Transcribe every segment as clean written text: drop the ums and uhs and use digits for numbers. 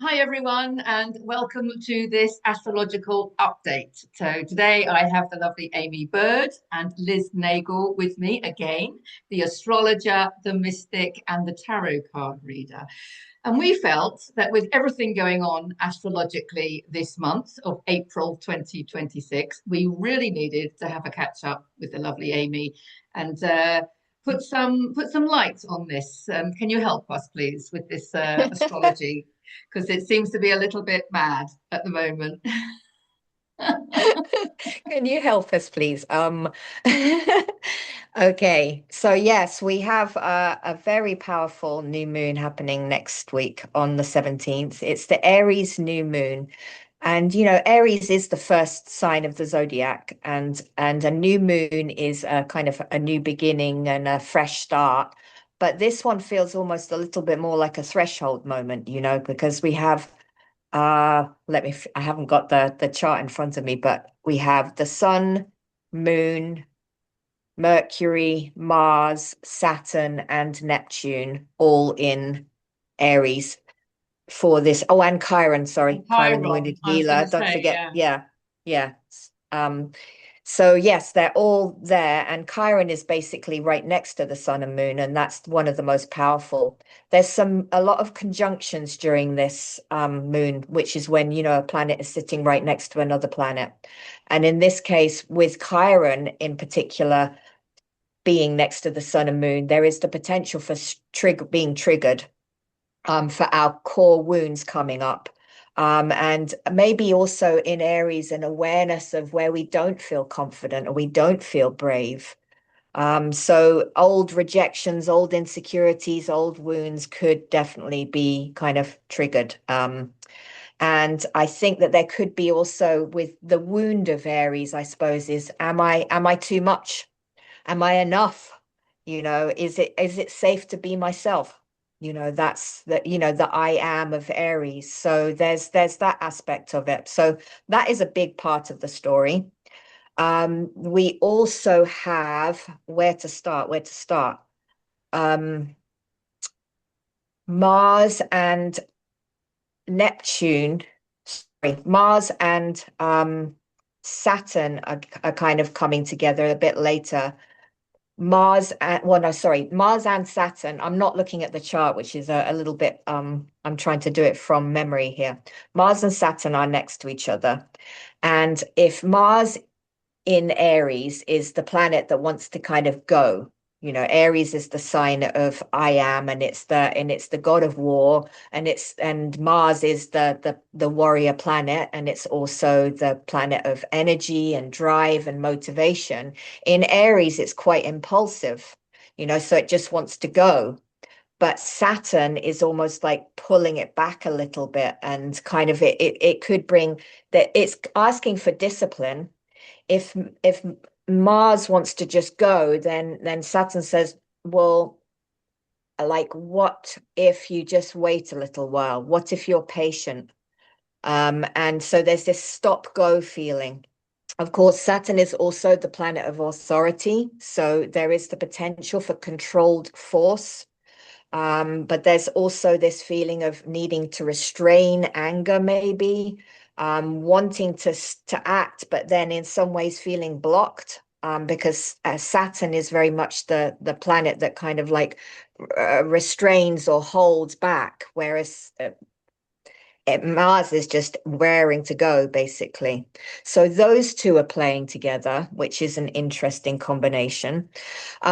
Hi, everyone, and welcome to this astrological update. So, today I have the lovely Amy Bird and Liz Nagle with me again, the astrologer, the mystic, and the tarot card reader. And we felt that with everything going on astrologically this month of April 2026, we really needed to have a catch up with the lovely Amy and put some light on this. Can you help us, please, with this astrology? Because it seems to be a little bit mad at the moment. Can you help us, please? Okay, so yes, we have a very powerful new moon happening next week on the 17th. It's the Aries new moon. And Aries is the first sign of the zodiac, and a new moon is a kind of a new beginning and a fresh start. But this one feels almost a little bit more like a threshold moment, because we have I haven't got the chart in front of me, but we have the sun, moon, Mercury, Mars, Saturn, and Neptune all in Aries for this. Oh, and Chiron, sorry, And Chiron, the Chiron, wounded I was going healer. to Don't say, forget, yeah. yeah, yeah. Um, so yes, they're all there, and Chiron is basically right next to the sun and moon, and that's one of the most powerful. There's a lot of conjunctions during this moon, which is when a planet is sitting right next to another planet. And in this case, with Chiron in particular being next to the sun and moon, there is the potential for being triggered for our core wounds coming up. And maybe also in Aries, an awareness of where we don't feel confident or we don't feel brave. So old rejections, old insecurities, old wounds could definitely be kind of triggered. And I think that there could be also with the wound of Aries, I suppose, is am I too much? Am I enough? Is it safe to be myself? That's the I am of Aries. So there's that aspect of it. So that is a big part of the story. We also have where to start. Um, Mars and Neptune, sorry, Mars and Saturn are kind of coming together a bit later. Mars and Saturn. I'm not looking at the chart, which is a little bit, I'm trying to do it from memory here. Mars and Saturn are next to each other. And if Mars in Aries is the planet that wants to kind of go. Aries is the sign of I am, and it's the god of war, and Mars is the warrior planet, and it's also the planet of energy and drive and motivation. In Aries, it's quite impulsive, so it just wants to go. But Saturn is almost like pulling it back a little bit, and kind of it could bring that it's asking for discipline. If Mars wants to just go, then Saturn says, well, like, what if you just wait a little while? What if you're patient? And so there's this stop go feeling. Of course, Saturn is also the planet of authority, so there is the potential for controlled force. But there's also this feeling of needing to restrain anger, maybe, wanting to act, but then in some ways feeling blocked, because Saturn is very much the planet that kind of like restrains or holds back, whereas Mars is just raring to go, basically. So those two are playing together, which is an interesting combination.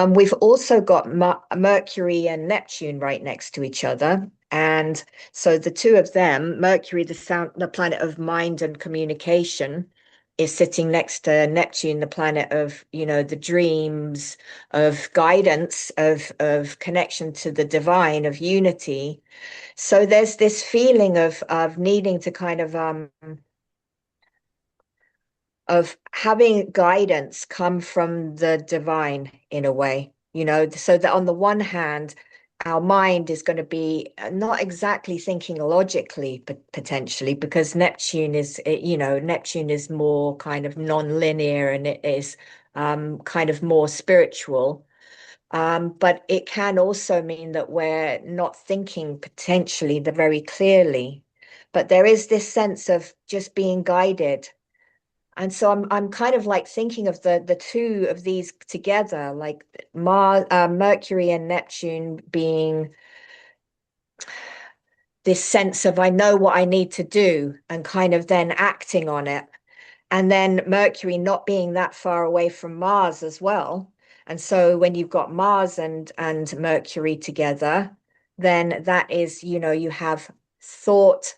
We've also got Mercury and Neptune right next to each other. And so the two of them, Mercury, the planet of mind and communication, is sitting next to Neptune, the planet of, the dreams, of guidance, of connection to the divine, of unity. So there's this feeling of needing to kind of having guidance come from the divine in a way, so that on the one hand, our mind is going to be not exactly thinking logically, but potentially because Neptune is more kind of non-linear, and it is kind of more spiritual. But it can also mean that we're not thinking potentially very clearly. but there is this sense of just being guided. And so I'm kind of like thinking of the two of these together, like Mercury and Neptune being this sense of I know what I need to do and kind of then acting on it. And then Mercury not being that far away from Mars as well. And so when you've got Mars and Mercury together, then that is, you have thought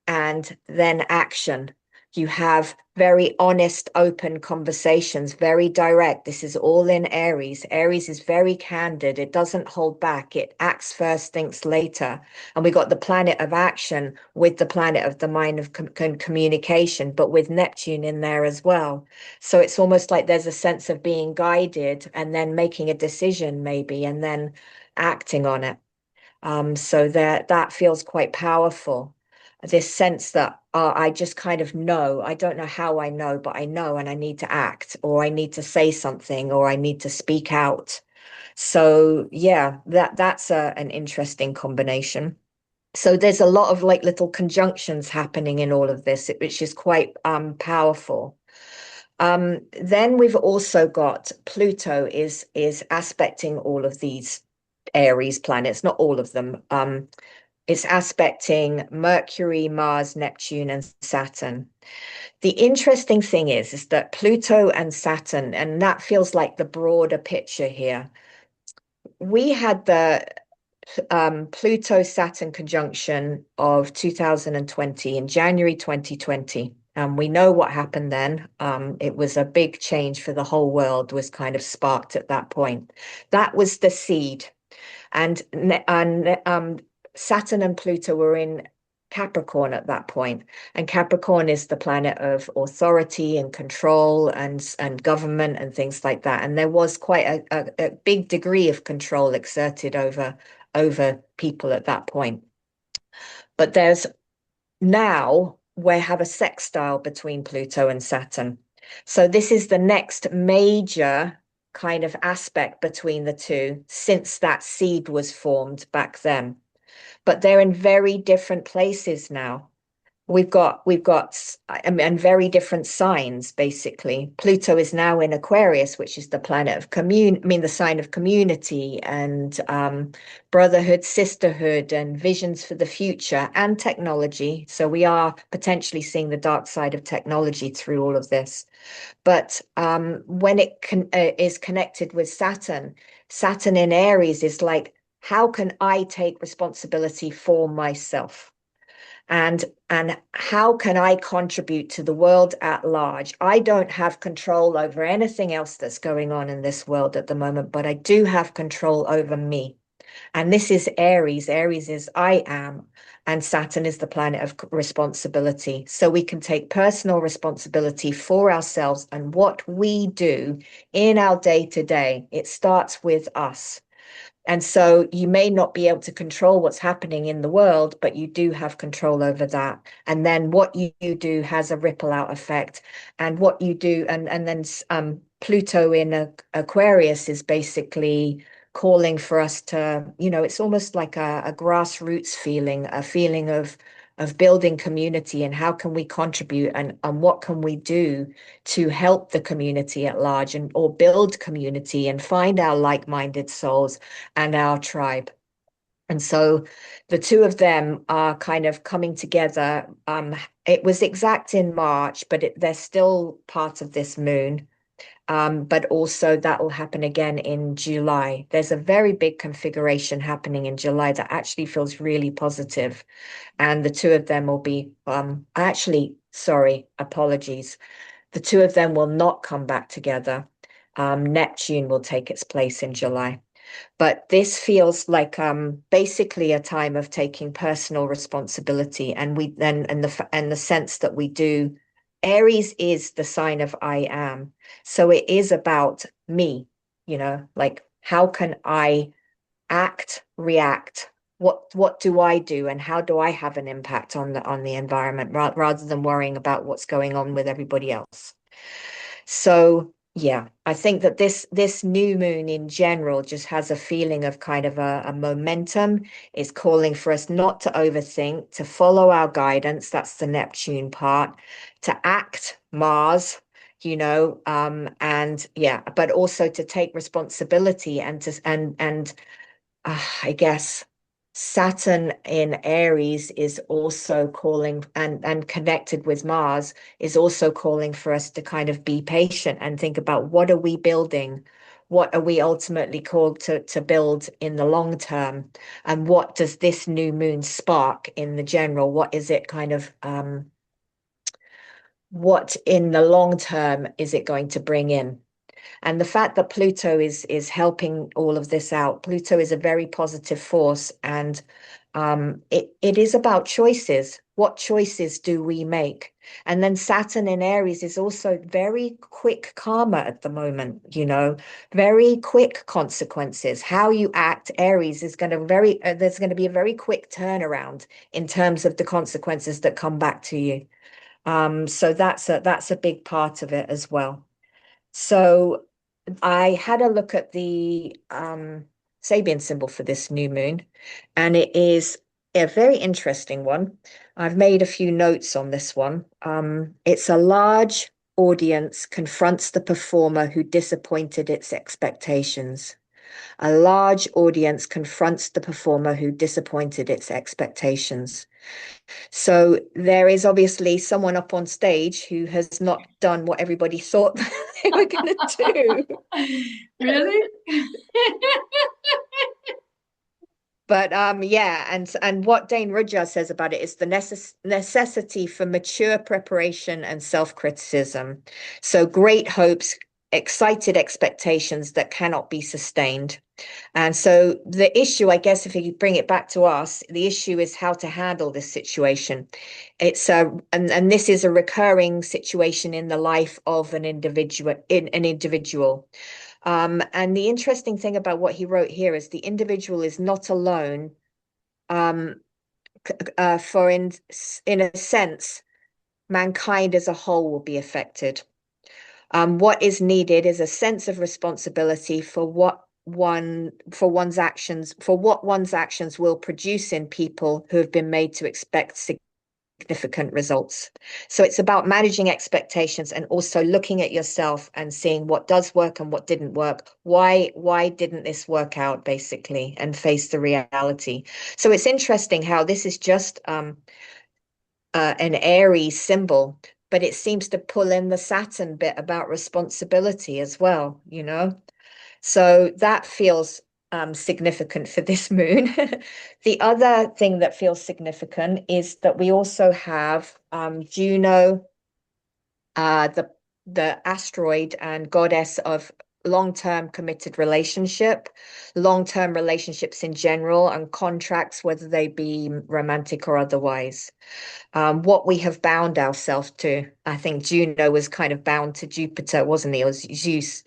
and then action. You have very honest, open conversations, very direct. This is all in Aries. Aries is very candid. It doesn't hold back. It acts first, thinks later. And we got the planet of action with the planet of the mind of communication, but with Neptune in there as well. So it's almost like there's a sense of being guided and then making a decision maybe, and then acting on it. So that feels quite powerful. This sense that I just kind of know. I don't know how I know, but I know, and I need to act, or I need to say something, or I need to speak out. So yeah, that's an interesting combination. So there's a lot of like little conjunctions happening in all of this, which is quite powerful. Then we've also got Pluto is aspecting all of these Aries planets, not all of them. It's aspecting Mercury, Mars, Neptune, and Saturn. The interesting thing is that Pluto and Saturn, and that feels like the broader picture here. We had the Pluto-Saturn conjunction of 2020 in January 2020. We know what happened then. It was a big change for the whole world, was kind of sparked at that point. That was the seed. And Saturn and Pluto were in Capricorn at that point. And Capricorn is the planet of authority and control and government and things like that. And there was quite a big degree of control exerted over people at that point. But there's now we have a sextile between Pluto and Saturn. So this is the next major kind of aspect between the two since that seed was formed back then. But they're in very different places now. And very different signs, basically. Pluto is now in Aquarius, which is the planet of the sign of community and brotherhood, sisterhood, and visions for the future and technology. So we are potentially seeing the dark side of technology through all of this. But when it is connected with Saturn, Saturn in Aries is like, how can I take responsibility for myself? And how can I contribute to the world at large? I don't have control over anything else that's going on in this world at the moment, but I do have control over me. And this is Aries. Aries is I am, and Saturn is the planet of responsibility. So we can take personal responsibility for ourselves and what we do in our day to day. It starts with us. And so you may not be able to control what's happening in the world, but you do have control over that. And then what you do has a ripple out effect. And what you do, and then Pluto in Aquarius is basically calling for us to, it's almost like a grassroots feeling, a feeling of building community and how can we contribute and what can we do to help the community at large or build community and find our like-minded souls and our tribe. And so the two of them are kind of coming together. It was exact in March, but they're still part of this moon. But also that will happen again in July. There's a very big configuration happening in July that actually feels really positive. And the two of them will be, apologies. The two of them will not come back together. Neptune will take its place in July. But this feels like basically a time of taking personal responsibility, and the sense that we do. Aries is the sign of I am, so it is about me. Like how can I act, react? What do I do, and how do I have an impact on the environment rather than worrying about what's going on with everybody else? So Yeah, I think that this new moon in general just has a feeling of kind of a momentum. It's calling for us not to overthink, to follow our guidance. That's the Neptune part, to act Mars, and yeah, but also to take responsibility and I guess Saturn in Aries is also calling and connected with Mars is also calling for us to kind of be patient and think about what are we building? What are we ultimately called to build in the long term? And what does this new moon spark in the general? What is it kind of what in the long term is it going to bring in? And the fact that Pluto is helping all of this out, Pluto is a very positive force, and it is about choices. What choices do we make? And then Saturn in Aries is also very quick karma at the moment, very quick consequences. How you act, Aries is going to there's going to be a very quick turnaround in terms of the consequences that come back to you. So that's a big part of it as well. So I had a look at the Sabian symbol for this new moon, and it is a very interesting one. I've made a few notes on this one. It's a large audience confronts the performer who disappointed its expectations. A large audience confronts the performer who disappointed its expectations. So there is obviously someone up on stage who has not done what everybody thought they were going to do. Really? But yeah, and what Dane Rudhyar says about it is the necessity for mature preparation and self-criticism. So great hopes, excited expectations that cannot be sustained. And so the issue, I guess, if you bring it back to us, the issue is how to handle this situation. It's and this is a recurring situation in the life of an individual. And the interesting thing about what he wrote here is the individual is not alone. Um, for in a sense, mankind as a whole will be affected. What is needed is a sense of responsibility for one's actions, for what one's actions will produce in people who have been made to expect significant results. So it's about managing expectations and also looking at yourself and seeing what does work and what didn't work. Why didn't this work out, basically, and face the reality. So it's interesting how this is just an Aries symbol, but it seems to pull in the Saturn bit about responsibility as well. So that feels significant for this moon. The other thing that feels significant is that we also have Juno, the asteroid and goddess of long-term committed relationship, long-term relationships in general, and contracts, whether they be romantic or otherwise. What we have bound ourselves to. I think Juno was kind of bound to Jupiter, wasn't he? It was Zeus.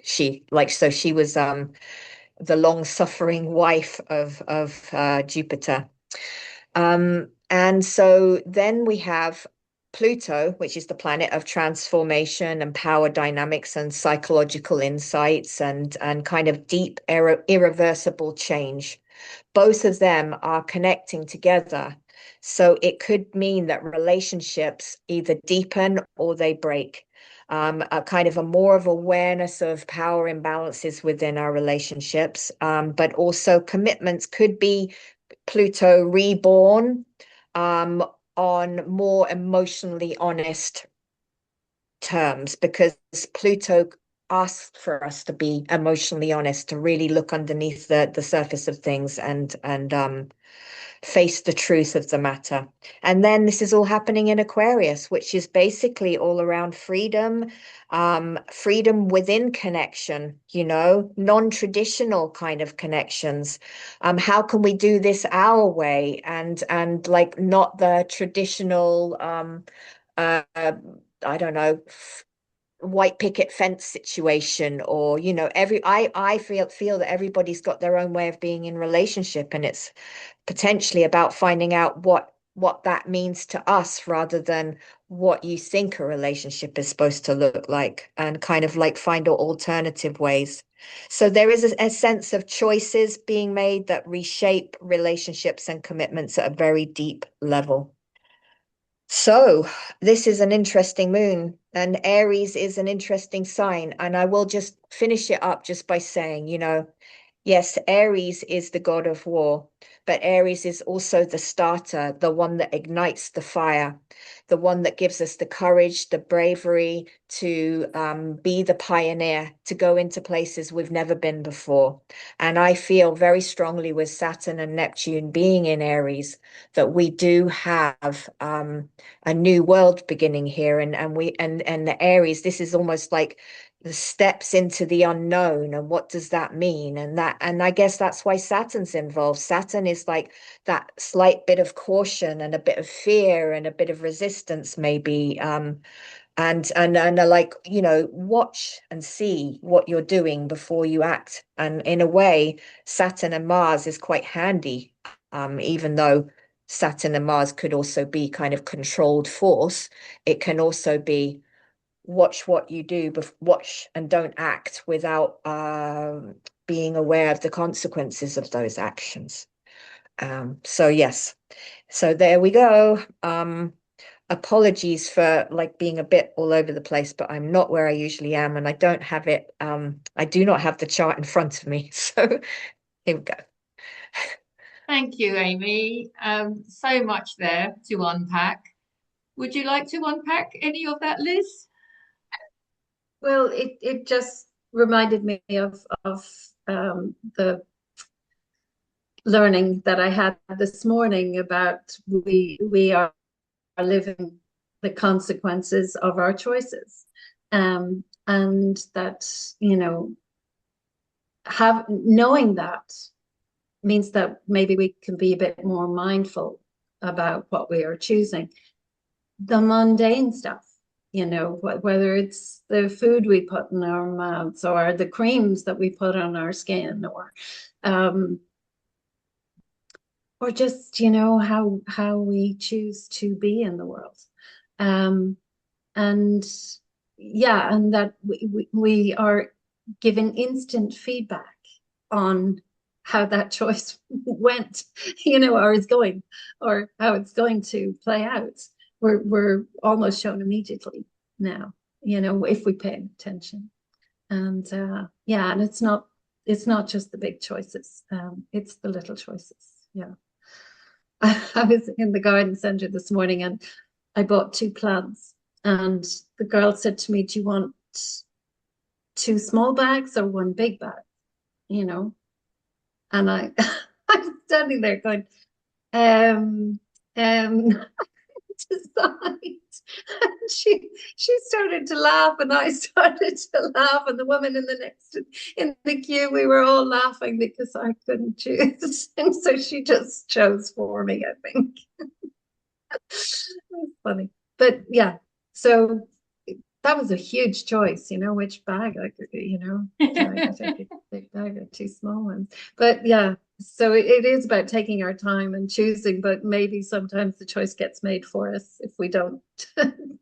So she was the long-suffering wife of Jupiter. And so then we have Pluto, which is the planet of transformation and power dynamics and psychological insights and kind of deep, irreversible change. Both of them are connecting together. So it could mean that relationships either deepen or they break. A kind of a more of awareness of power imbalances within our relationships, but also commitments could be Pluto reborn on more emotionally honest terms, because Pluto asks for us to be emotionally honest, to really look underneath the surface of things and face the truth of the matter. And then this is all happening in Aquarius, which is basically all around freedom, freedom within connection, non-traditional kind of connections. How can we do this our way and like not the traditional I don't know, white picket fence situation, or I feel that everybody's got their own way of being in relationship, and it's potentially about finding out what that means to us rather than what you think a relationship is supposed to look like, and kind of like find alternative ways. So there is a sense of choices being made that reshape relationships and commitments at a very deep level. So this is an interesting moon, and Aries is an interesting sign. And I will just finish it up just by saying, yes, Aries is the god of war, but Aries is also the starter, the one that ignites the fire, the one that gives us the courage, the bravery to be the pioneer, to go into places we've never been before. And I feel very strongly with Saturn and Neptune being in Aries that we do have a new world beginning here, and the Aries, this is almost like the steps into the unknown, and what does that mean? And I guess that's why Saturn's involved. Saturn is like that slight bit of caution and a bit of fear and a bit of resistance, maybe. And like, watch and see what you're doing before you act. And in a way, Saturn and Mars is quite handy, even though Saturn and Mars could also be kind of controlled force. It can also be watch what you do, watch and don't act without being aware of the consequences of those actions. So yes, so there we go. Apologies for like being a bit all over the place, but I'm not where I usually am, and I don't have it. I do not have the chart in front of me. So here we go. Thank you, Amy. So much there to unpack. Would you like to unpack any of that, Liz? Well, it just reminded me of the learning that I had this morning about we are living the consequences of our choices, and that knowing that means that maybe we can be a bit more mindful about what we are choosing. The mundane stuff, whether it's the food we put in our mouths or the creams that we put on our skin, or just, how we choose to be in the world. And yeah, and that we are given instant feedback on how that choice went, or is going, or how it's going to play out. We're almost shown immediately now, if we pay attention. And yeah, and it's not just the big choices, it's the little choices. Yeah. I was in the garden center this morning and I bought 2 plants, and the girl said to me, do you want 2 small bags or 1 big bag? And I I'm standing there going, decide. And she started to laugh and I started to laugh, and the woman in the queue, we were all laughing because I couldn't choose. And so she just chose for me, I think. It's funny. But yeah, so that was a huge choice, which bag I could, do I take a big bag or 2 small ones? But yeah, so it is about taking our time and choosing, but maybe sometimes the choice gets made for us if we don't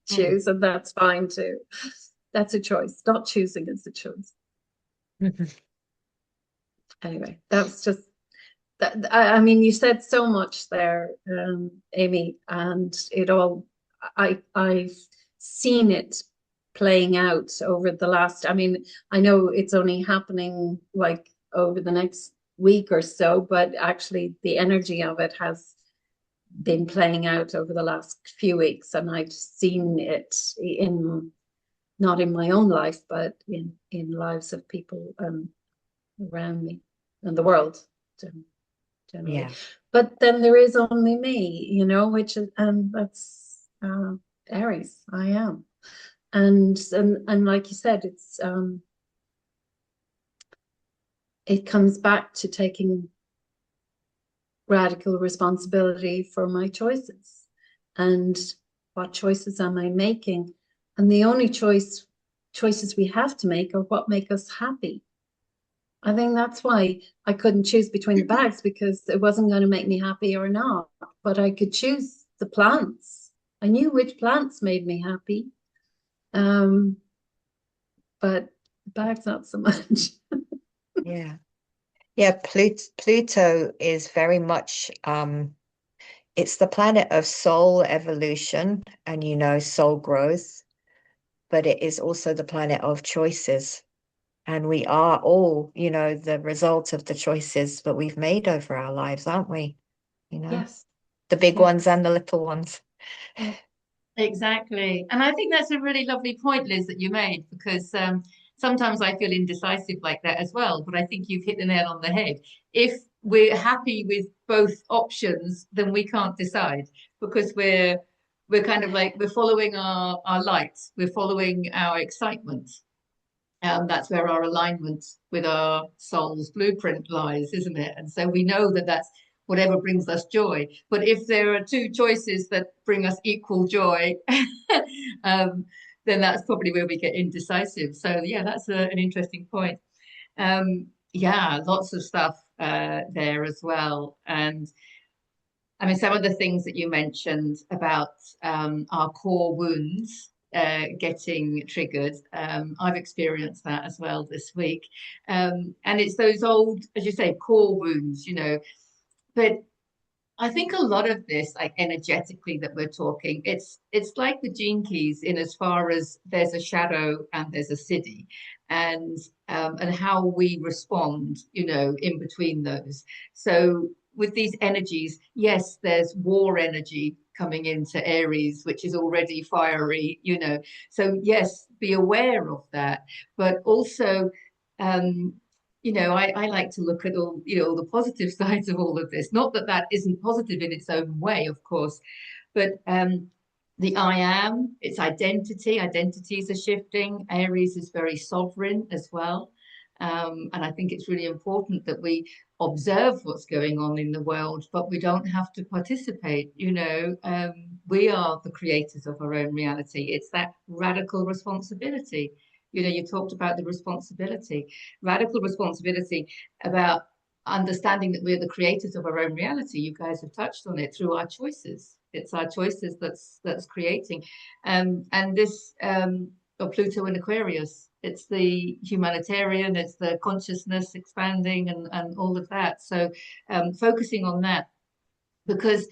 choose, and that's fine too. That's a choice. Not choosing is a choice. Anyway, that's just that. I mean, you said so much there, Amy, and I've seen it playing out over the last, I mean, I know it's only happening like over the next week or so, but actually the energy of it has been playing out over the last few weeks, and I've seen it not in my own life, but in lives of people around me and the world generally. Yeah. But then there is only me, which is, and that's Aries. I am. And like you said, it comes back to taking radical responsibility for my choices, and what choices am I making? And the only choices we have to make are what make us happy. I think that's why I couldn't choose between the bags, because it wasn't going to make me happy or not, but I could choose the plants. I knew which plants made me happy. But the bags not so much. Yeah. Yeah, Pluto is very much it's the planet of soul evolution and soul growth, but it is also the planet of choices. And we are all, the result of the choices that we've made over our lives, aren't we? Yes. The big Yes. ones and the little ones. Exactly. And I think that's a really lovely point, Liz, that you made, because sometimes I feel indecisive like that as well. But I think you've hit the nail on the head. If we're happy with both options, then we can't decide because we're kind of like we're following our lights, we're following our excitement. That's where our alignment with our soul's blueprint lies, isn't it? And so we know that that's whatever brings us joy. But if there are two choices that bring us equal joy, then that's probably where we get indecisive. So yeah, that's an interesting point. Yeah, lots of stuff there as well. And I mean, some of the things that you mentioned about our core wounds getting triggered, I've experienced that as well this week. And it's those old, as you say, core wounds, but I think a lot of this, like energetically that we're talking, it's like the gene keys in as far as there's a shadow and there's a city, and how we respond, in between those. So with these energies, yes, there's war energy coming into Aries, which is already fiery, So yes, be aware of that, but also um, I like to look at all the positive sides of all of this. Not that that isn't positive in its own way, of course, but the I am, its identities are shifting. Aries is very sovereign as well. And I think it's really important that we observe what's going on in the world, but we don't have to participate. We are the creators of our own reality. It's that radical responsibility. You talked about the responsibility, radical responsibility about understanding that we're the creators of our own reality. You guys have touched on it through our choices. It's our choices that's creating, and this of Pluto in Aquarius. It's the humanitarian, it's the consciousness expanding, and all of that. So, focusing on that, because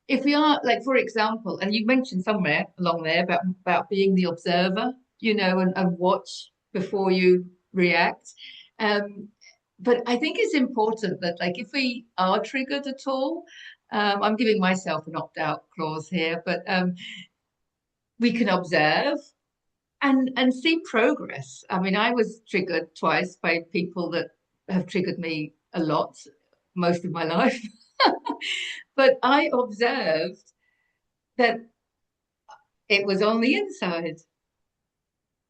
if we are, like, for example, and you mentioned somewhere along there about being the observer, and watch before you react. Um, but I think it's important that, like, if we are triggered at all, I'm giving myself an opt-out clause here, but we can observe and see progress. I mean, I was triggered twice by people that have triggered me a lot most of my life. But I observed that it was on the inside.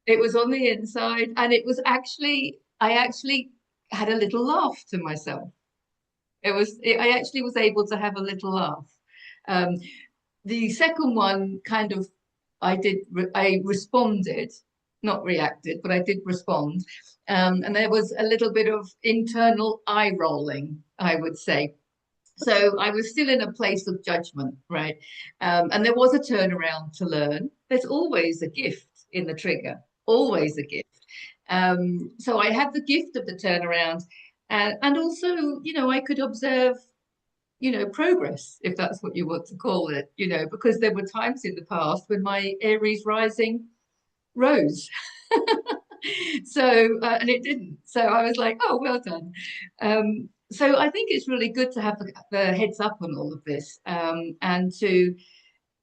It was on the inside, and I actually had a little laugh to myself. I actually was able to have a little laugh. Um, the second one kind of, I responded, not reacted, but I did respond. And there was a little bit of internal eye rolling, I would say. So I was still in a place of judgment, right? And there was a turnaround to learn. There's always a gift in the trigger, always a gift. So I had the gift of the turnaround, and also, I could observe, progress, if that's what you want to call it, because there were times in the past when my Aries rising rose. So, and it didn't. So I was like, oh, well done. So I think it's really good to have the heads up on all of this, and to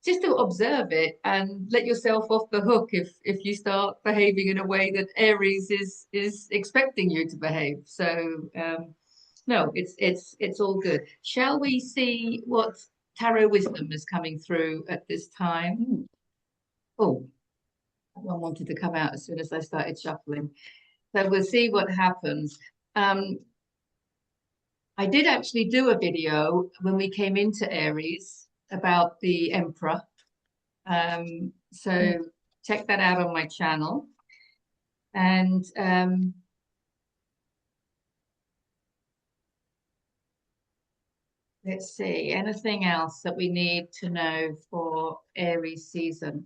just to observe it and let yourself off the hook if you start behaving in a way that Aries is expecting you to behave. So no, it's all good. Shall we see what tarot wisdom is coming through at this time? Oh, one wanted to come out as soon as I started shuffling. So we'll see what happens. I did actually do a video when we came into Aries about the Emperor. So check that out on my channel. And Let's see, anything else that we need to know for Aries season?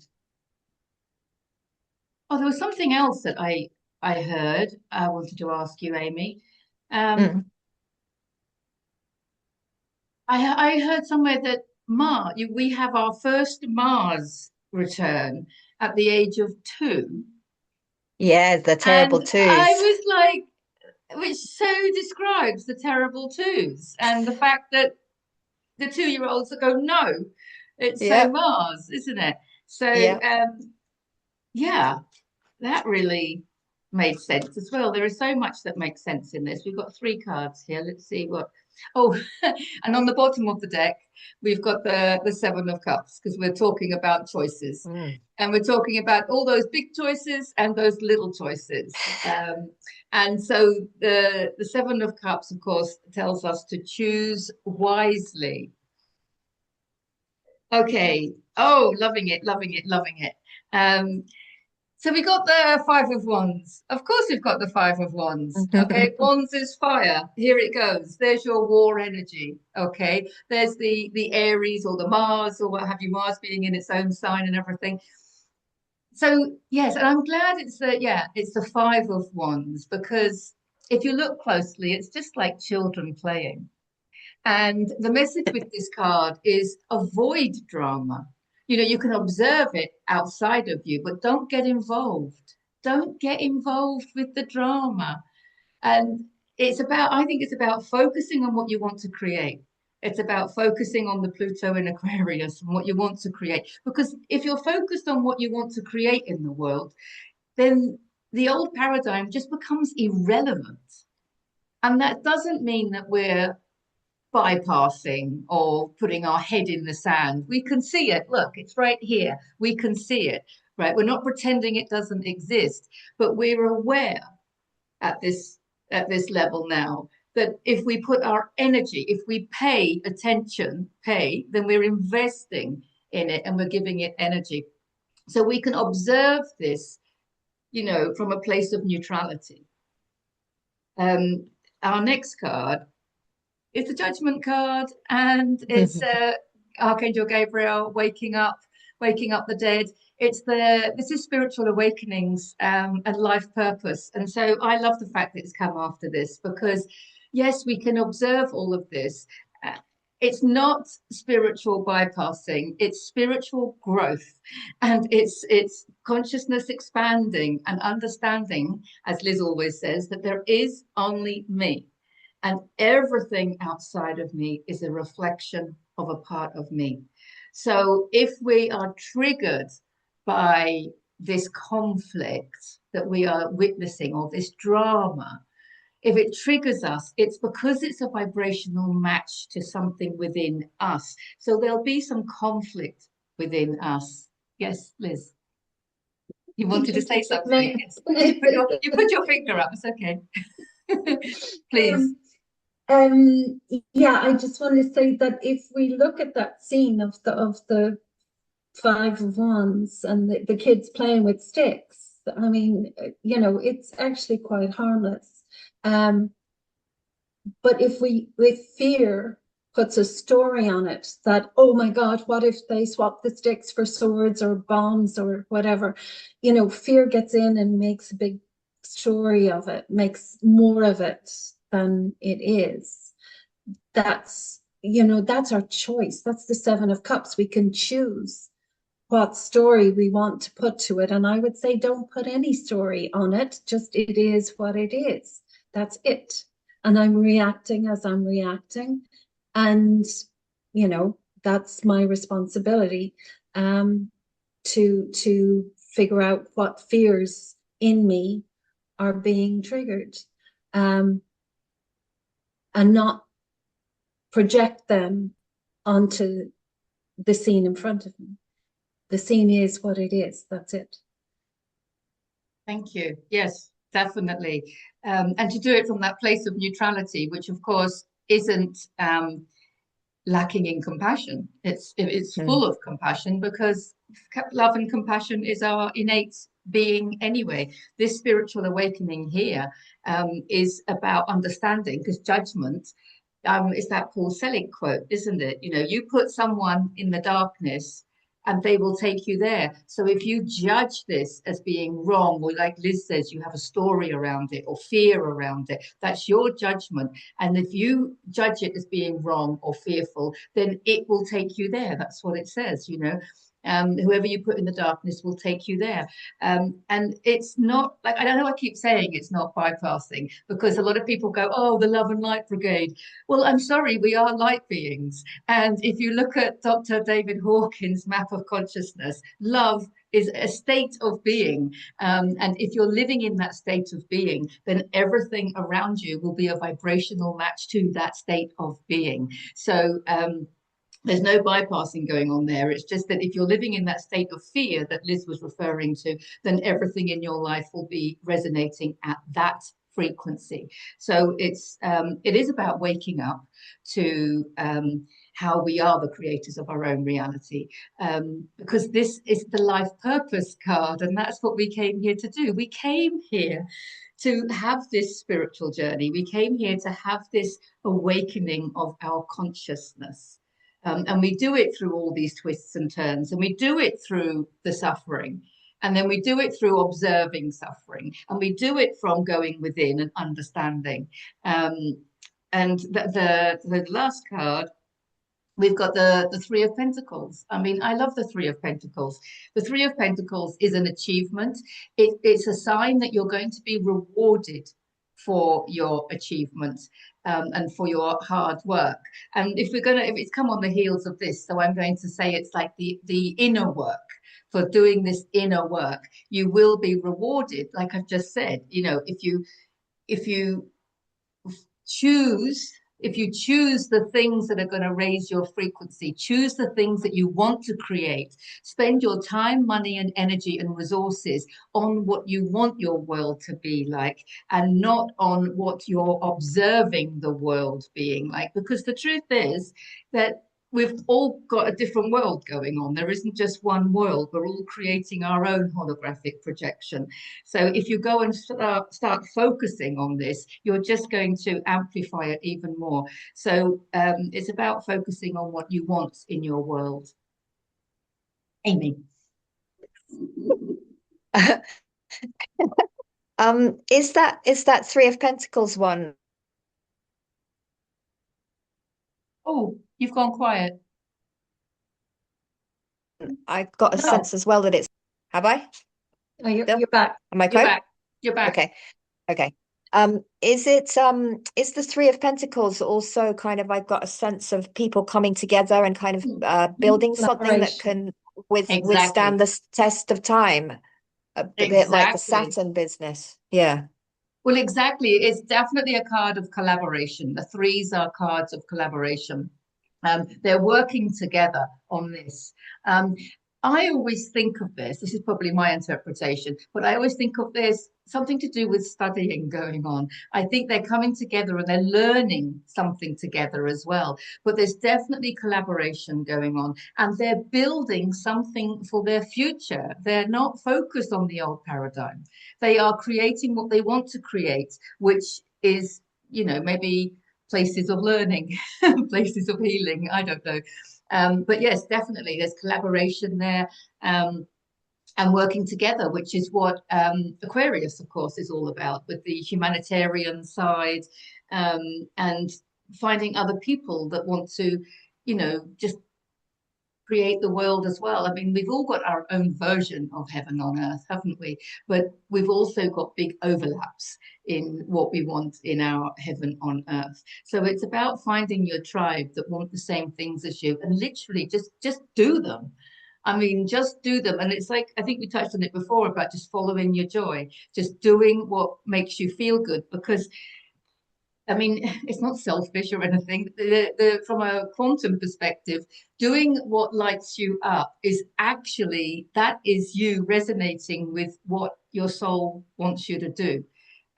Oh, there was something else that I heard. I wanted to ask you, Amy. Mm. I heard somewhere that we have our first Mars return at the age of 2, Yeah, the and terrible I twos. was like, which so describes the terrible twos and the fact that the 2-year-olds that go, no, it's so Yep. Mars, isn't it? So Yep. yeah, that really made sense as well. There is so much that makes sense in this. We've got 3 cards here. Let's see what. Oh, and on the bottom of the deck, we've got the 7 of Cups because we're talking about choices. Mm. And we're talking about all those big choices and those little choices. And so the 7 of Cups, of course, tells us to choose wisely. Okay. Oh, loving it, loving it, loving it. Um, so we got the 5 of Wands. Of course, we've got the 5 of Wands. Okay, Wands is fire. Here it goes. There's your war energy. Okay, there's the Aries or the Mars or what have you, Mars being in its own sign and everything. So yes, and I'm glad it's the 5 of Wands because if you look closely, it's just like children playing. And the message with this card is avoid drama. You know, you can observe it outside of you, but don't get involved. Don't get involved with the drama. And I think it's about focusing on what you want to create. It's about focusing on the Pluto in Aquarius and what you want to create. Because if you're focused on what you want to create in the world, then the old paradigm just becomes irrelevant. And that doesn't mean that we're bypassing or putting our head in the sand. We can see it. Look, it's right here. We can see it, right? We're not pretending it doesn't exist, but we're aware at this level now that if we put our energy, if we pay attention, then we're investing in it and we're giving it energy. So we can observe this, from a place of neutrality. Our next card, it's a Judgment card, and it's Archangel Gabriel waking up the dead. This is spiritual awakenings and life purpose, and so I love the fact that it's come after this because yes, we can observe all of this. It's not spiritual bypassing; it's spiritual growth, and it's consciousness expanding and understanding, as Liz always says, that there is only me. And everything outside of me is a reflection of a part of me. So if we are triggered by this conflict that we are witnessing or this drama, if it triggers us, it's because it's a vibrational match to something within us. So there'll be some conflict within us. Yes, Liz. You wanted to say something. Yes. You put your finger up. It's okay. Please. Yeah, I just want to say that if we look at that scene of the 5 of Wands and the kids playing with sticks, I mean, it's actually quite harmless. But if fear puts a story on it that, oh my God, what if they swap the sticks for swords or bombs or whatever, fear gets in and makes a big story of it, makes more of it than it is. That's our choice. That's the 7 of Cups. We can choose what story we want to put to it. And I would say don't put any story on it. Just it is what it is. That's it. And I'm reacting as I'm reacting. And, that's my responsibility to figure out what fears in me are being triggered. And not project them onto the scene in front of me. The scene is what it is. That's it. Thank you. Yes, definitely. And to do it from that place of neutrality, which of course isn't lacking in compassion. It's full of compassion because love and compassion is our innate being anyway. This spiritual awakening here is about understanding because judgment it's that Paul Selig quote, isn't it? You know, you put someone in the darkness and they will take you there. So if you judge this as being wrong, or like Liz says, you have a story around it or fear around it, that's your judgment. And if you judge it as being wrong or fearful, then it will take you there. That's what it says, you know. Whoever you put in the darkness will take you there. And it's not like, I don't know, I keep saying it's not bypassing, because a lot of people go, oh, the love and light brigade. Well, I'm sorry, we are light beings. And if you look at Dr. David Hawkins' map of consciousness, love is a state of being. And if you're living in that state of being, then everything around you will be a vibrational match to that state of being. So, there's no bypassing going on there. It's just that if you're living in that state of fear that Liz was referring to, then everything in your life will be resonating at that frequency. So it is about waking up to how we are the creators of our own reality, because this is the life purpose card, and that's what we came here to do. We came here to have this spiritual journey. We came here to have this awakening of our consciousness. And we do it through all these twists and turns, and we do it through the suffering. And then we do it through observing suffering, and we do it from going within and understanding. And the last card, we've got the Three of Pentacles. I mean, I love the Three of Pentacles. The Three of Pentacles is an achievement. It's a sign that you're going to be rewarded for your achievements, and for your hard work. And if it's come on the heels of this, so I'm going to say it's like the inner work. For doing this inner work, you will be rewarded, like I've just said. You know, if you choose if you choose the things that are going to raise your frequency, choose the things that you want to create, spend your time, money, and energy and resources on what you want your world to be like, and not on what you're observing the world being like. Because the truth is that we've all got a different world going on. There isn't just one world. We're all creating our own holographic projection. So if you go and start focusing on this, you're just going to amplify it even more. So it's about focusing on what you want in your world. Amy. Is that Three of Pentacles one? Oh, you've gone quiet. I got a sense as well that it's. Have I? Oh, you're back. Am I You're correct? back. You're back. Okay. Is the Three of Pentacles also kind of, I've got a sense of people coming together and kind of building something that can withstand the test of time, a bit like the Saturn business. Yeah. Well, exactly. It's definitely a card of collaboration. The threes are cards of collaboration. They're working together on this. I always think of this is probably my interpretation, but I always think of this something to do with studying going on. I think they're coming together and they're learning something together as well. But there's definitely collaboration going on, and they're building something for their future. They're not focused on the old paradigm. They are creating what they want to create, which is, you know, maybe places of learning, places of healing. I don't know. But yes, definitely there's collaboration there, and working together, which is what Aquarius, of course, is all about, with the humanitarian side, and finding other people that want to, you know, just create the world as well. I mean, we've all got our own version of heaven on earth, haven't we? But we've also got big overlaps in what we want in our heaven on earth. So it's about finding your tribe that want the same things as you, and literally just do them. I mean, just do them. And it's like, I think we touched on it before about just following your joy, just doing what makes you feel good. Because I mean, it's not selfish or anything. From a quantum perspective, doing what lights you up is actually, that is you resonating with what your soul wants you to do.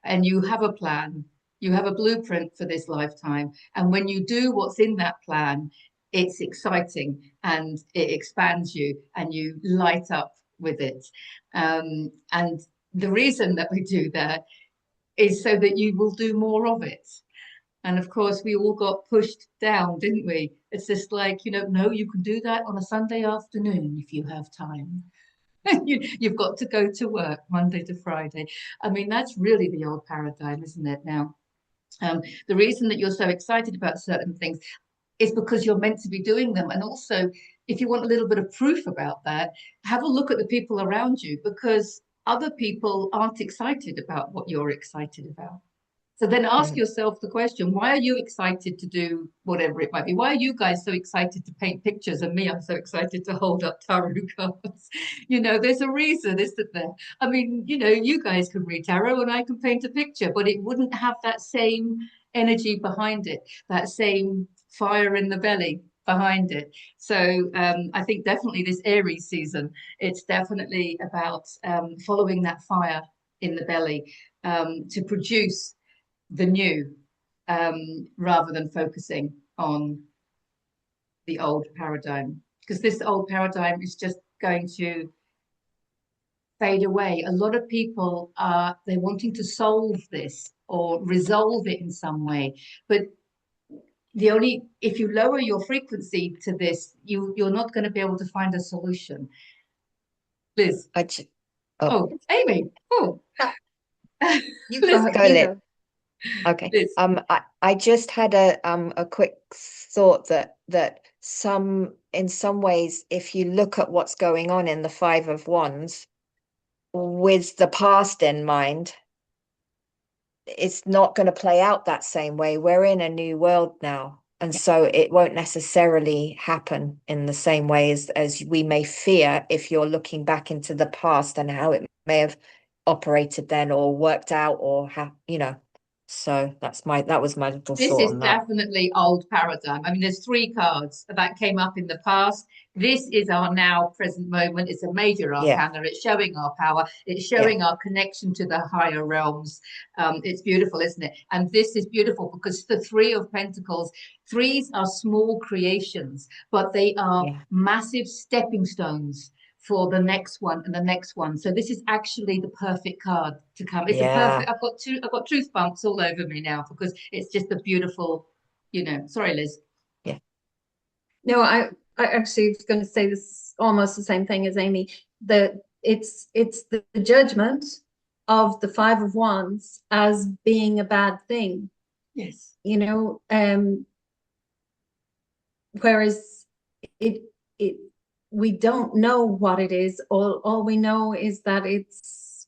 And you have a plan, you have a blueprint for this lifetime. And when you do what's in that plan, it's exciting and it expands you and you light up with it. And the reason that we do that is so that you will do more of it. And of course, we all got pushed down, didn't we? It's just like, no, you can do that on a Sunday afternoon if you have time. You've got to go to work Monday to Friday. I mean, that's really the old paradigm, isn't it? Now, the reason that you're so excited about certain things is because you're meant to be doing them. And also, if you want a little bit of proof about that, have a look at the people around you, because other people aren't excited about what you're excited about. So then ask yourself the question, why are you excited to do whatever it might be? Why are you guys so excited to paint pictures? And me, I'm so excited to hold up tarot cards. There's a reason, isn't there? I mean, you guys can read tarot and I can paint a picture, but it wouldn't have that same energy behind it, that same fire in the belly behind it. So I think definitely this Aries season, it's definitely about following that fire in the belly to produce the new, rather than focusing on the old paradigm, because this old paradigm is just going to fade away. A lot of people they're wanting to solve this or resolve it in some way, but if you lower your frequency to this, you're not going to be able to find a solution. Liz. Oh, Amy. Oh. You Liz, go, go, Liz. Okay. Liz. I just had a quick thought that in some ways, if you look at what's going on in the Five of Wands with the past in mind, it's not going to play out that same way. We're in a new world now. And so it won't necessarily happen in the same way as we may fear if you're looking back into the past and how it may have operated then or worked out or how, So that was my little This thought is on that. definitely old paradigm. I mean, there's three cards that came up in the past. This is our now present moment. It's a major arcana. It's showing our power. It's showing our connection to the higher realms. It's beautiful, isn't it? And this is beautiful because the Three of Pentacles, threes are small creations, but they are massive stepping stones for the next one and the next one. So this is actually the perfect card to come. It's a perfect. I've got truth bumps all over me now because it's just a beautiful, Sorry, Liz. Yeah. No, I actually was going to say this almost the same thing as Amy. It's the judgment of the Five of Wands as being a bad thing. Yes. Whereas we don't know what it is. All we know is that it's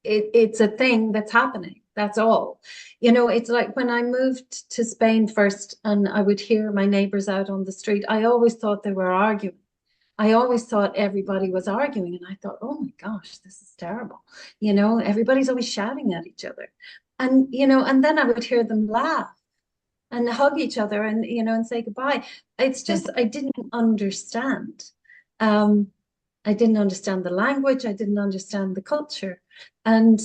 a thing that's happening. That's all. It's like when I moved to Spain first and I would hear my neighbors out on the street, I always thought they were arguing. I always thought everybody was arguing. And I thought, oh my gosh, this is terrible. Everybody's always shouting at each other. And, and then I would hear them laugh and hug each other and, and say goodbye. It's just, I didn't understand. I didn't understand the language. I didn't understand the culture. And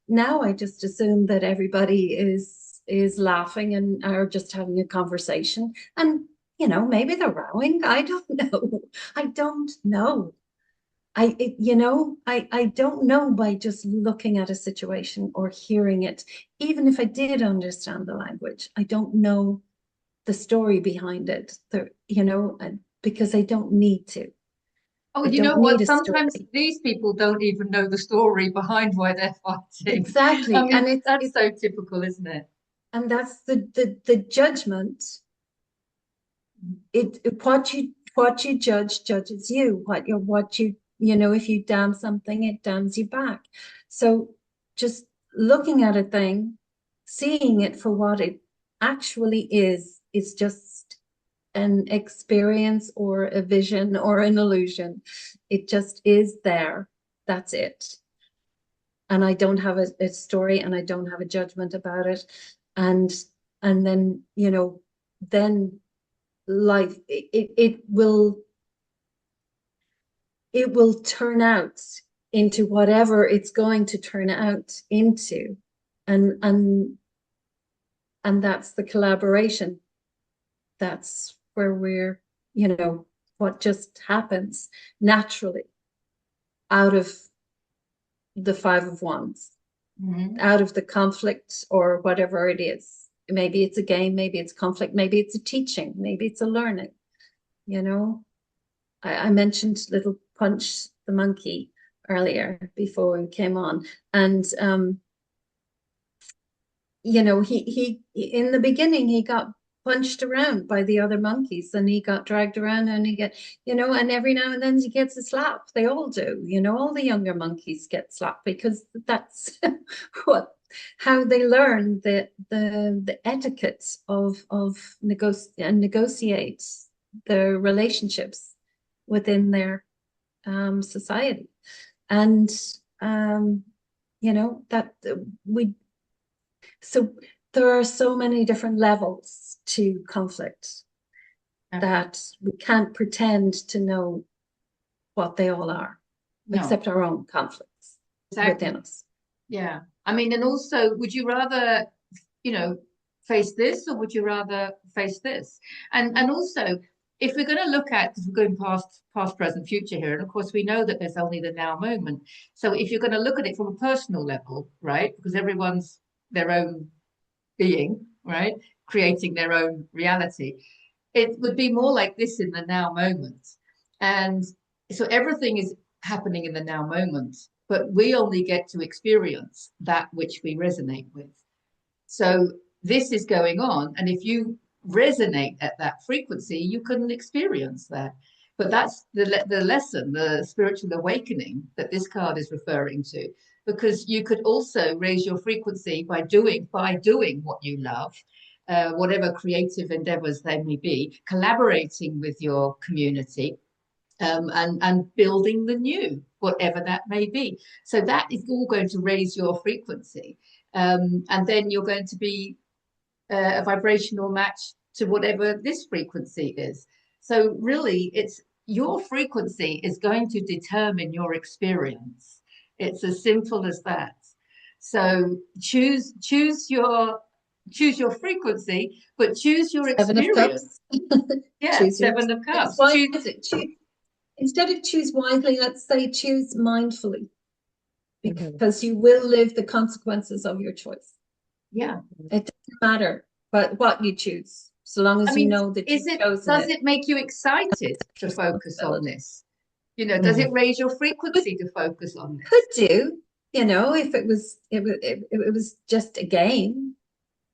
now I just assume that everybody is laughing and are just having a conversation. And, maybe they're rowing. I don't know. I don't know. I don't know by just looking at a situation or hearing it. Even if I did understand the language, I don't know the story behind it. Because I don't need to. Oh, you know what? Sometimes these people don't even know the story behind why they're fighting. Exactly. I mean, and that's so typical, isn't it? And that's the judgment. What you judge judges you. If you damn something, it damns you back. So just looking at a thing, seeing it for what it actually is just an experience or a vision or an illusion. It just is there. That's it. And I don't have a story and I don't have a judgment about it. And then, then life, it will turn out into whatever it's going to turn out into. And that's the collaboration. That's where we're, what just happens naturally out of the Five of Wands. out of the conflict or whatever it is. Maybe it's a game, maybe it's conflict, maybe it's a teaching, maybe it's a learning, you know. I mentioned little Punch the monkey earlier before we came on, and you know, he in the beginning he got punched around by the other monkeys, and he got dragged around, and he get, you know, and every now and then he gets a slap. They all do, you know, all the younger monkeys get slapped because that's what how they learn the etiquette of negotiate the relationships within their society. And you know, that we so there are so many different levels to conflict that we can't pretend to know what they all are, except our own conflicts within us. Yeah. I mean, and also, would you rather, you know, face this, or would you rather face this? And also, if we're going to look at, because we're going past, present, future here, and of course we know that there's only the now moment. So if you're going to look at it from a personal level, right? Because everyone's their own being, right? Creating their own reality. It would be more like this in the now moment. And so everything is happening in the now moment, but we only get to experience that which we resonate with. So this is going on. And if you resonate at that frequency, you can experience that. But that's the lesson, the spiritual awakening that this card is referring to, because you could also raise your frequency by doing what you love, whatever creative endeavors they may be, collaborating with your community, and building the new, whatever that may be. So that is all going to raise your frequency, and then you're going to be a vibrational match to whatever this frequency is. So really, it's your frequency is going to determine your experience. It's as simple as that. So choose your frequency, but choose your experience. Yeah, Seven of Cups. Instead of choose wisely, let's say choose mindfully, because you will live the consequences of your choice. Yeah, it doesn't matter what you choose, so long as you know that does it make you excited to focus on this? You know, does it raise your frequency to focus on this? Could do, you know, if it was just a game.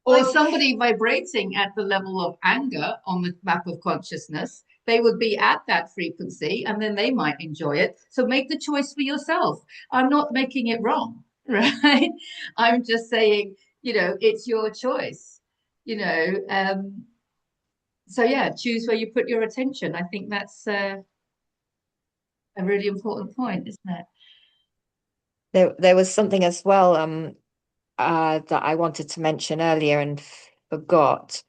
Or somebody vibrating at the level of anger on the map of consciousness, they would be at that frequency, and then they might enjoy it. So make the choice for yourself. I'm not making it wrong, right? I'm just saying, you know, it's your choice, you know. So yeah, choose where you put your attention. I think that's a really important point, isn't it? There was something as well that I wanted to mention earlier and forgot.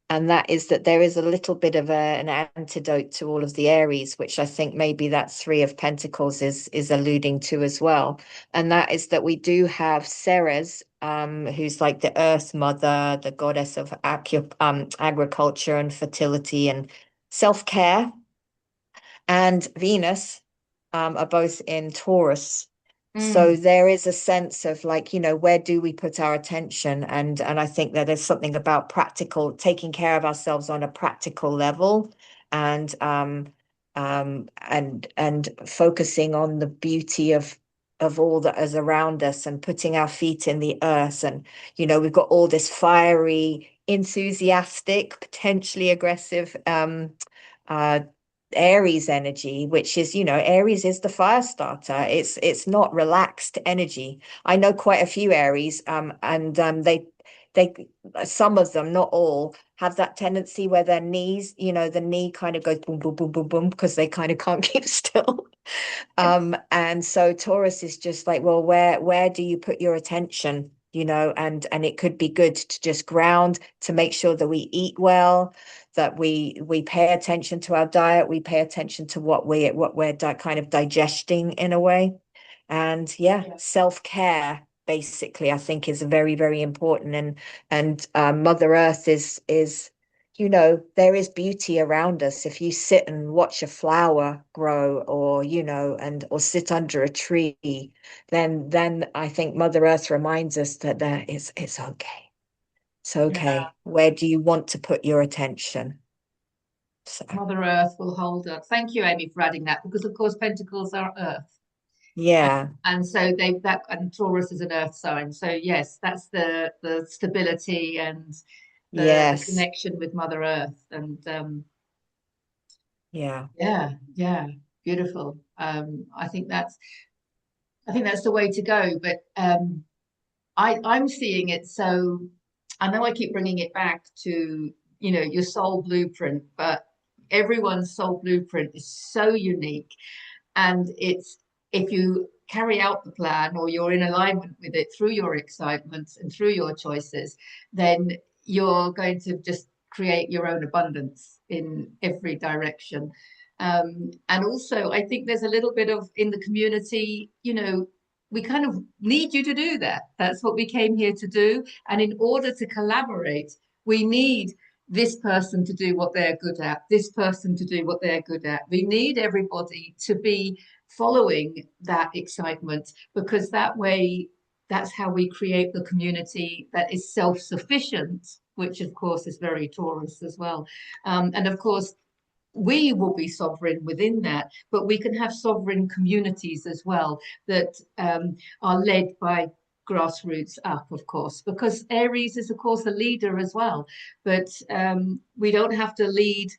And that is that there is a little bit of an antidote to all of the Aries, which I think maybe that Three of Pentacles is alluding to as well. And that is that we do have Ceres, who's like the Earth Mother, the goddess of agriculture and fertility and self-care, and Venus are both in Taurus. So there is a sense of like, you know, where do we put our attention? And I think that there's something about practical, taking care of ourselves on a practical level, and focusing on the beauty of all that is around us, and putting our feet in the earth. And, you know, we've got all this fiery, enthusiastic, potentially aggressive Aries energy, which is, you know, Aries is the fire starter. It's not relaxed energy. I know quite a few Aries, and they some of them, not all, have that tendency where their knees, you know, the knee kind of goes boom, boom, boom, boom, boom, because they kind of can't keep still. And so Taurus is just like, well, where do you put your attention? You know, and it could be good to just ground, to make sure that we eat well, that we pay attention to our diet, we pay attention to what we're kind of digesting in a way. And self-care basically, I think, is very, very important. And Mother Earth is you know, there is beauty around us. If you sit and watch a flower grow, or, you know, and or sit under a tree, then I think Mother Earth reminds us that it's okay. It's Yeah. okay. Where do you want to put your attention? So Mother Earth will hold us. Thank you, Amy, for adding that, because of course Pentacles are Earth. yeah, And so they that and Taurus is an earth sign. So yes, that's the stability and the yes, connection with Mother Earth. And yeah. yeah, yeah, beautiful. I think that's the way to go. But I'm seeing it. So I know I keep bringing it back to, you know, your soul blueprint, but everyone's soul blueprint is so unique. And it's, if you carry out the plan or you're in alignment with it through your excitement and through your choices, then you're going to just create your own abundance in every direction. And also, I think there's a little bit of in the community, you know, we kind of need you to do that. That's what we came here to do. And in order to collaborate, we need this person to do what they're good at, this person to do what they're good at. We need everybody to be following that excitement, because that way, that's how we create the community that is self-sufficient, which of course is very Taurus as well. And of course, we will be sovereign within that, but we can have sovereign communities as well that are led by grassroots up, of course, because Aries is, of course, a leader as well. But we don't have to lead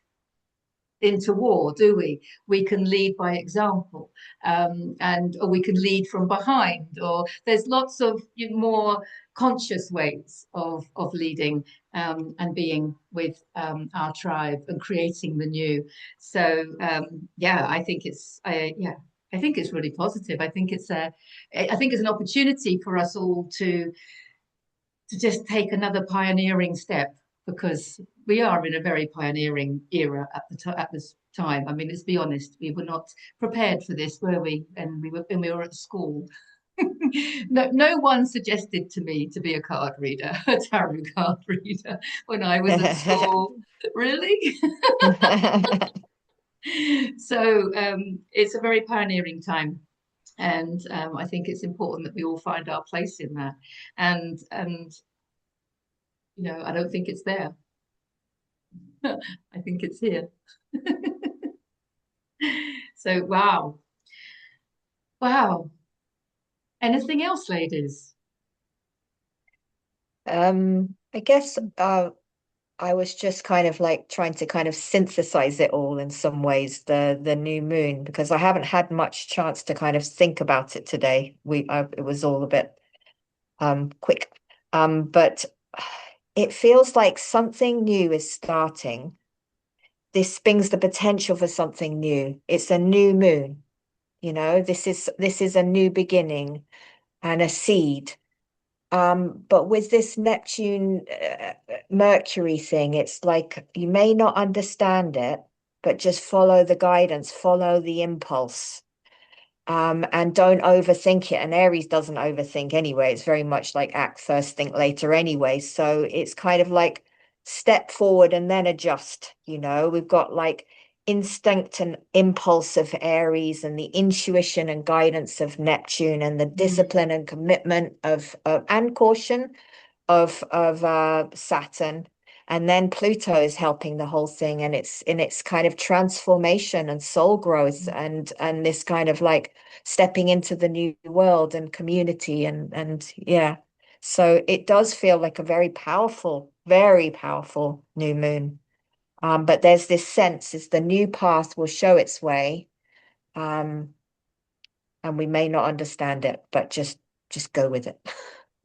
into war, do we? We can lead by example, and or we can lead from behind, or there's lots of more conscious ways of leading and being with our tribe and creating the new. So yeah, I think it's yeah. I think it's really positive. I think it's an opportunity for us all to just take another pioneering step, because we are in a very pioneering era at this time. I mean, let's be honest, we were not prepared for this, were we? And when we were at school. No one suggested to me to be a card reader, a tarot card reader, when I was at school. Really? So it's a very pioneering time. And I think it's important that we all find our place in that. And you know, I don't think it's there. I think it's here. So, wow. Wow. Anything else, ladies? I guess I was just kind of like trying to kind of synthesize it all in some ways, the new moon, because I haven't had much chance to kind of think about it today. It was all a bit quick. But it feels like something new is starting. This brings the potential for something new. It's a new moon, you know, this is a new beginning and a seed. But with this Neptune Mercury thing, it's like you may not understand it, but just follow the guidance, follow the impulse, and don't overthink it. And Aries doesn't overthink anyway. It's very much like act first, think later anyway. So it's kind of like step forward and then adjust. You know, we've got like instinct and impulse of Aries, and the intuition and guidance of Neptune, and the discipline and commitment of and caution of Saturn. And then Pluto is helping the whole thing, and it's in its kind of transformation and soul growth, and this kind of like stepping into the new world and community, and yeah. So it does feel like a very powerful new moon. But there's this sense is the new path will show its way. Um, and we may not understand it, but just go with it.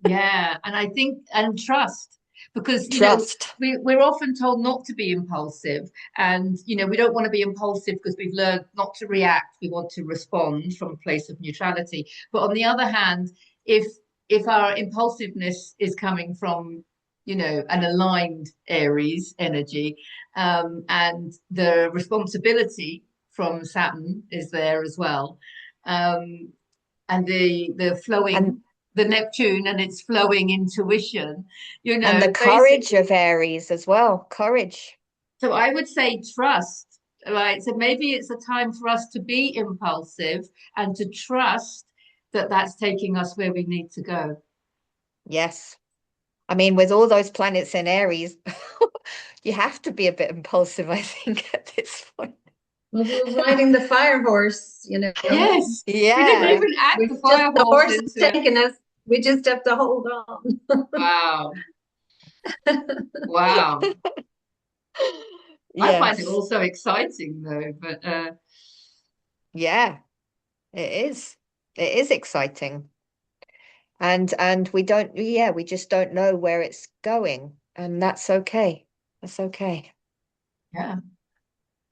Yeah, and I think, and trust, because you know, Trust. we're often told not to be impulsive, and you know, we don't want to be impulsive because we've learned not to react. We want to respond from a place of neutrality. But on the other hand, if if our impulsiveness is coming from, you know, an aligned Aries energy, and the responsibility from Saturn is there as well, um, and the And flowing, the Neptune and its flowing intuition, you And know, the courage basically, of Aries as well. Courage. So I would say trust, right? So maybe it's a time for us to be impulsive and to trust that that's taking us where we need to go. Yes. I mean, with all those planets in Aries, you have to be a bit impulsive, I think, at this point. Well, we're riding the fire horse, you know. Yes. We didn't Yeah. even add We the just fire the horse horse is into it. taking us. We just have to hold on. Wow. Wow. I find it Yes. also exciting though, but Yeah, it is. It is exciting. And we don't, yeah, we just don't know where it's going. And that's okay. That's okay. yeah.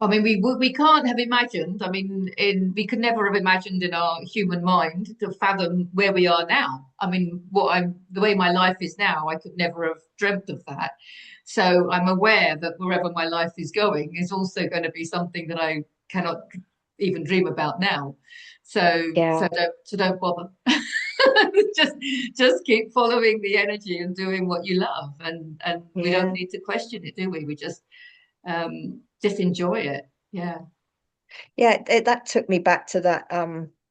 I mean, we can't have imagined. I mean, we could never have imagined in our human mind to fathom where we are now. I mean, the way my life is now, I could never have dreamt of that. So I'm aware that wherever my life is going is also going to be something that I cannot even dream about now. Yeah. So don't bother. just just keep following the energy and doing what you love, and we don't Yeah. need to question it, do we? We just enjoy it. Yeah. Yeah, that took me back to that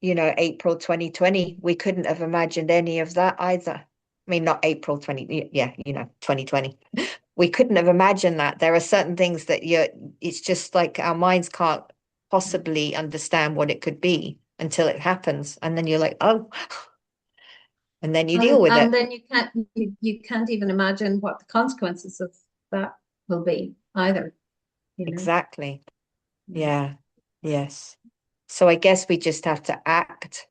April 2020. We couldn't have imagined any of that either. I mean, not April 20, yeah, 2020. We couldn't have imagined that. There are certain things that it's just like our minds can't possibly understand what it could be until it happens. And then you're like, oh, and then you deal with And it. then you can't even imagine what the consequences of that will be either, you know. Exactly. Yeah. Yes. So I guess we just have to act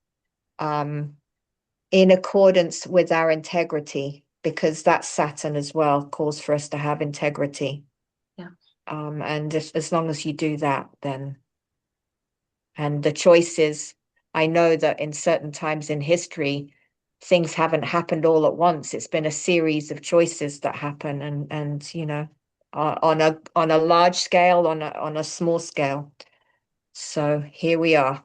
in accordance with our integrity, because that's Saturn as well, calls for us to have integrity. Yeah. And as long as you do that, then, and the choices, I know that in certain times in history, things haven't happened all at once. It's been a series of choices that happen, and on a large scale, on a small scale. So here we are.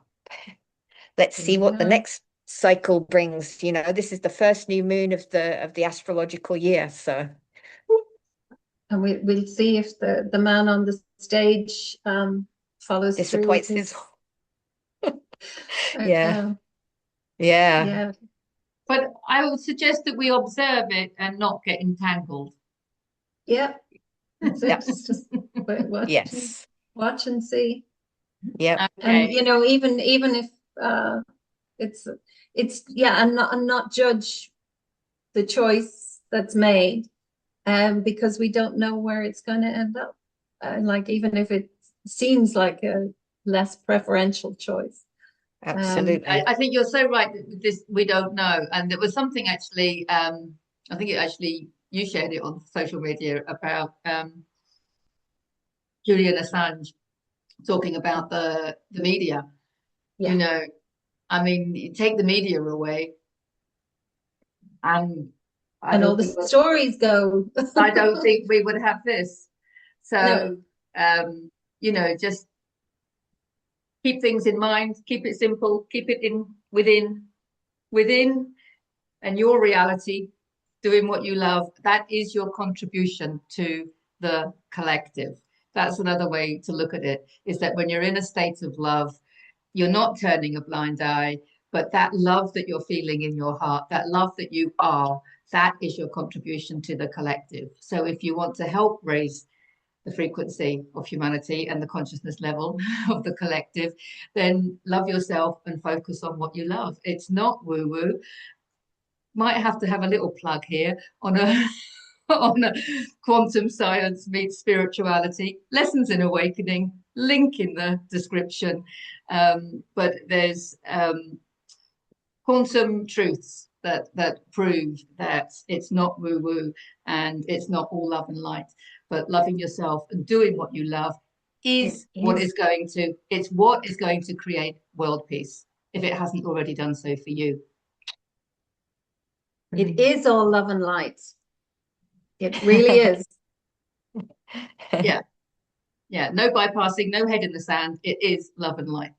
Let's see what the next cycle brings. This is the first new moon of the astrological year. So And we'll see if the man on the stage follows through with disappoints his yeah. uh, Yeah. yeah. But I would suggest that we observe it and not get entangled. Yeah, that's it. Yep. Just Yes. watch and see. Yep. And Okay. even if uh it's yeah, and not judge the choice that's made, because we don't know where it's going to end up. Like even if it seems like a less preferential choice. Absolutely. I think you're so right that this we don't know. And there was something actually, I think it actually you shared it on social media about Julian Assange talking about the media. You Yeah, know, I mean, you take the media away, and I and all don't the think stories go. I don't think we would have this. No, So, just keep things in mind, keep it simple, keep it in within and your reality, doing what you love. That is your contribution to the collective. That's another way to look at it, is that when you're in a state of love, you're not turning a blind eye, but that love that you're feeling in your heart, that love that you are, that is your contribution to the collective. So if you want to help raise the frequency of humanity and the consciousness level of the collective, then love yourself and focus on what you love. It's not woo woo. Might have to have a little plug here on a on a quantum science meets spirituality, lessons in awakening, link in the description. But there's quantum truths that prove that it's not woo woo and it's not all love and light, but loving yourself and doing what you love it is is. what is going to create world peace if it hasn't already done so for you. It is all love and light. It really is. Yeah, yeah. No bypassing, no head in the sand. It is love and light.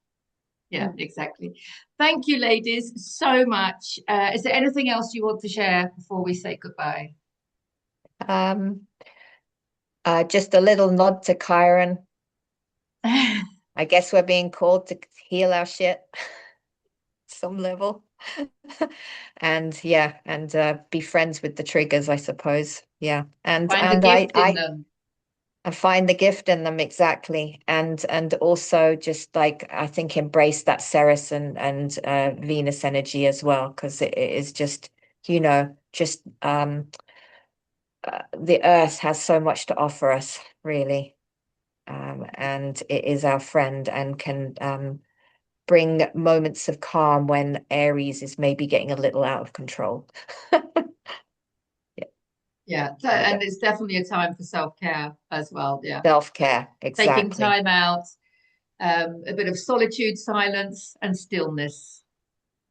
Yeah, exactly. Thank you, ladies, so much. Is there anything else you want to share before we say goodbye? Um, Just a little nod to Chiron. I guess we're being called to heal our shit some level. And yeah, and be friends with the triggers, I suppose. Yeah. And Find the and gift in them. I find the gift in them, exactly. And also just like I think embrace that Ceres and Venus energy as well, because it is just, just the earth has so much to offer us, really. And it is our friend and can bring moments of calm when Aries is maybe getting a little out of control. Yeah, and it's definitely a time for self-care as well. Yeah, Self-care, taking exactly. time out, a bit of solitude, silence, and stillness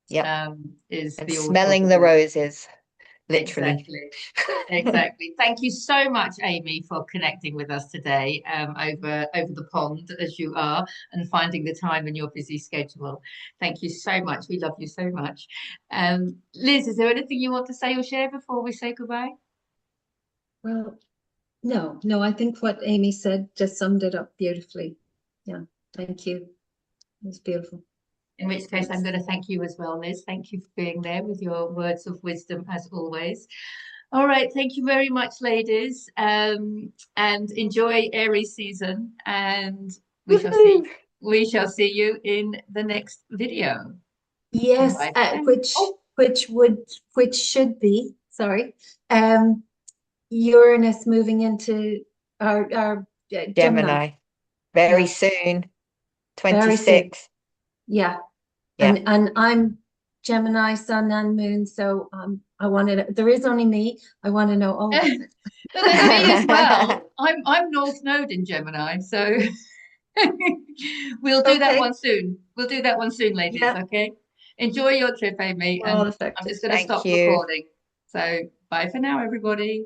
Yep. is And the all smelling to the do. roses, literally. Exactly. Exactly. Thank you so much, Amy, for connecting with us today, over the pond as you are, and finding the time in your busy schedule. Thank you so much. We love you so much. Liz, is there anything you want to say or share before we say goodbye? Well, no, I think what Amy said just summed it up beautifully. Yeah, thank you. It was beautiful. In which case, I'm going to thank you as well, Liz. Thank you for being there with your words of wisdom, as always. All right, thank you very much, ladies, and enjoy Aries season. And we shall see you in the next video. Yes, Bye for now. which should be, sorry, Uranus moving into our Gemini. Gemini. Very Yeah, soon. very soon. 26. Yeah. Yeah. And I'm Gemini, Sun and Moon, so I wanted there is only me. I want to know all of it. Well, there's me as well. I'm North Node in Gemini, so we'll do that Okay. one soon. We'll do that one soon, ladies. Yeah, Okay. Enjoy your trip, Amy, we're all and I'm affected. just going to Thank stop you. recording. So bye for now, everybody.